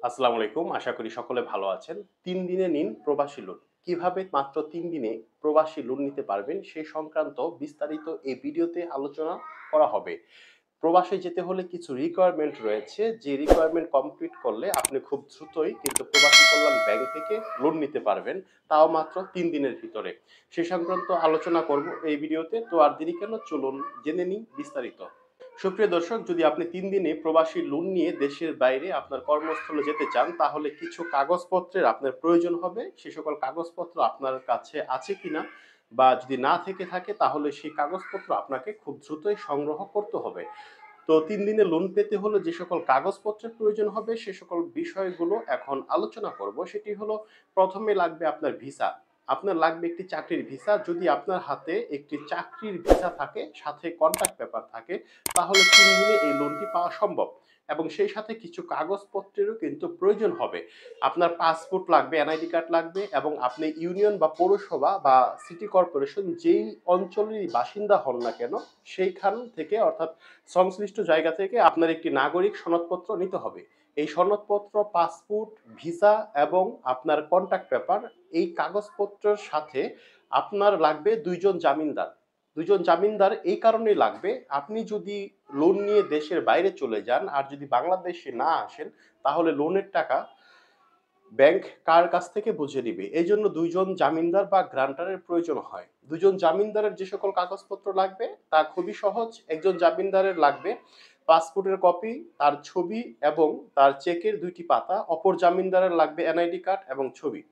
আসসালামু আলাইকুম। আশা করি সকলে ভালো আছেন। ৩ দিনে নিন প্রবাসী লোন। কিভাবে মাত্র ৩ দিনে প্রবাসী লোন নিতে পারবেন সে সংক্রান্ত বিস্তারিত এই ভিডিওতে আলোচনা করা হবে। প্রবাসে যেতে হলে কিছু রিকোয়ারমেন্ট রয়েছে, যে রিকোয়ারমেন্ট কমপ্লিট করলে আপনি খুব দ্রুতই কিন্তু প্রবাসী কল্যাণ ব্যাংক থেকে লোন নিতে পারবেন, তাও মাত্র ৩ দিনের ভিতরে। সে সংক্রান্ত আলোচনা করব এই ভিডিওতে। তো আর দেরি কেন? চলুন জেনে নিই বিস্তারিত। সুপ্রিয় দর্শক, যদি আপনি ৩ দিনে প্রবাসী লোন নিয়ে দেশের বাইরে আপনার কর্মস্থলে যেতে চান, তাহলে কিছু কাগজপত্রের আপনার প্রয়োজন হবে। সে সকল কাগজপত্র আপনার কাছে আছে কিনা, বা যদি না থেকে থাকে তাহলে সেই কাগজপত্র আপনাকে খুব দ্রুতই সংগ্রহ করতে হবে। তো ৩ দিনে লোন পেতে হলে যে সকল কাগজপত্রের প্রয়োজন হবে সে সকল বিষয়গুলো এখন আলোচনা করব। সেটি হলো, প্রথমে লাগবে আপনার ভিসা। আপনার লাগবে একটি চাকরির ভিসা। যদি আপনার হাতে একটি চাকরির ভিসা থাকে, সাথে কন্ট্রাক্ট পেপার থাকে, তাহলে ৩ দিনে এই লোনটি পাওয়া সম্ভব। এবং সেই সাথে কিছু কাগজপত্রেরও কিন্তু প্রয়োজন হবে। আপনার পাসপোর্ট লাগবে, এনআইডি কার্ড লাগবে, এবং আপনি ইউনিয়ন বা পৌরসভা বা সিটি কর্পোরেশন যেই অঞ্চলেরই বাসিন্দা হন না কেন, সেইখান থেকে অর্থাৎ সংশ্লিষ্ট জায়গা থেকে আপনার একটি নাগরিক সনদপত্র নিতে হবে। এই সনদপত্র, পাসপোর্ট, ভিসা এবং আপনার কন্ট্যাক্ট পেপার, এই কাগজপত্রের সাথে আপনার লাগবে ২ জন জামিনদার। ২ জন জামিনদার এই কারণেই লাগবে, আপনি যদি লোন নিয়ে দেশের বাইরে চলে যান আর যদি বাংলাদেশে না আসেন, তাহলে লোনের টাকা ব্যাংক কার কাছ থেকে বুঝে নিবে। এই জন্য ২ জন জামিনদার বা গ্রান্টারের প্রয়োজন হয়। ২ জন জামিনদারের যে সকল কাগজপত্র লাগবে তা খুবই সহজ। একজন জামিনদারের লাগবে পাসপোর্টের কপি, তার ছবি এবং তার চেকের ২ টি পাতা। অপর জামিনদারের লাগবে এনআইডি কার্ড এবং ছবি।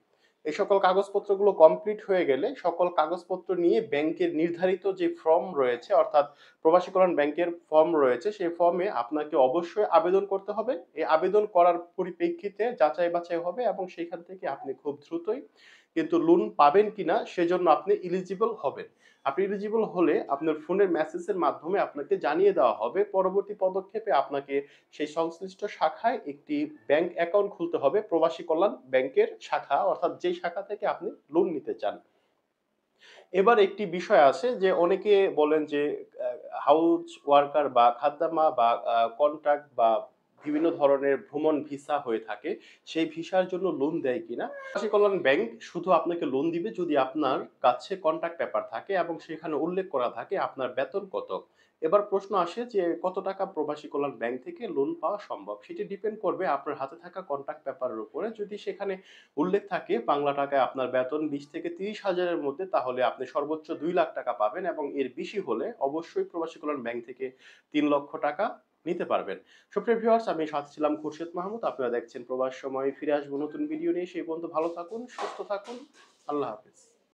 এই সকল কাগজপত্রগুলো কমপ্লিট হয়ে গেলে সকল কাগজপত্র নিয়ে ব্যাংকের নির্ধারিত যে ফর্ম রয়েছে, অর্থাৎ প্রবাসী কল্যাণ ব্যাংকের ফর্ম রয়েছে, সেই ফর্মে আপনাকে অবশ্যই আবেদন করতে হবে। এই আবেদন করার পরিপ্রেক্ষিতে যাচাই বাছাই হবে এবং সেখান থেকে আপনি খুব দ্রুতই কিন্তু লোন পাবেন কিনা সেজন্য আপনি এলিজিবল হবেন। আপনি এলিজিবল হলে আপনার ফোনের মেসেজের মাধ্যমে আপনাকে জানিয়ে দেওয়া হবে। পরবর্তী পদক্ষেপে আপনাকে সেই সংশ্লিষ্ট শাখায় একটি ব্যাংক অ্যাকাউন্ট খুলতে হবে, প্রবাসী কল্যাণ ব্যাংকের শাখা, অর্থাৎ যেই শাখা থেকে আপনি লোন নিতে চান। এবার একটি বিষয় আছে যে অনেকে বলেন যে হাউস ওয়ার্কার বা খাদ্দামা বা কন্ট্রাক্ট বা বিভিন্ন ধরনের ভ্রমণ ভিসা হয়ে থাকে, সেই ভিসার জন্য লোন দেয় কিনা। প্রবাসী কল্যাণ ব্যাংক শুধু আপনাকে লোন দিবে যদি আপনার কাছে কন্ট্রাক্ট পেপার থাকে এবং সেখানে উল্লেখ করা থাকে আপনার বেতন কত। এবার প্রশ্ন আসে যে কত টাকা প্রবাসী কল্যাণ ব্যাংক থেকে লোন পাওয়া সম্ভব। সেটি ডিপেন্ড করবে আপনার হাতে থাকা কন্ট্রাক্ট পেপারের উপরে। যদি সেখানে উল্লেখ থাকে বাংলা টাকায় আপনার বেতন ২০ থেকে ৩০ হাজারের মধ্যে, তাহলে আপনি সর্বোচ্চ ২ লাখ টাকা পাবেন, এবং এর বেশি হলে অবশ্যই প্রবাসী কল্যাণ ব্যাংক থেকে ৩ লক্ষ টাকা নিতে পারবেন। সুপ্রিয় ভিউয়ার্স, আমি সাথে ছিলাম খুরশেদ মাহমুদ। আপনারা দেখছেন প্রবাস সময়। ফিরে আসবো নতুন ভিডিও নিয়ে। সেই পর্যন্ত ভালো থাকুন, সুস্থ থাকুন। আল্লাহ হাফেজ।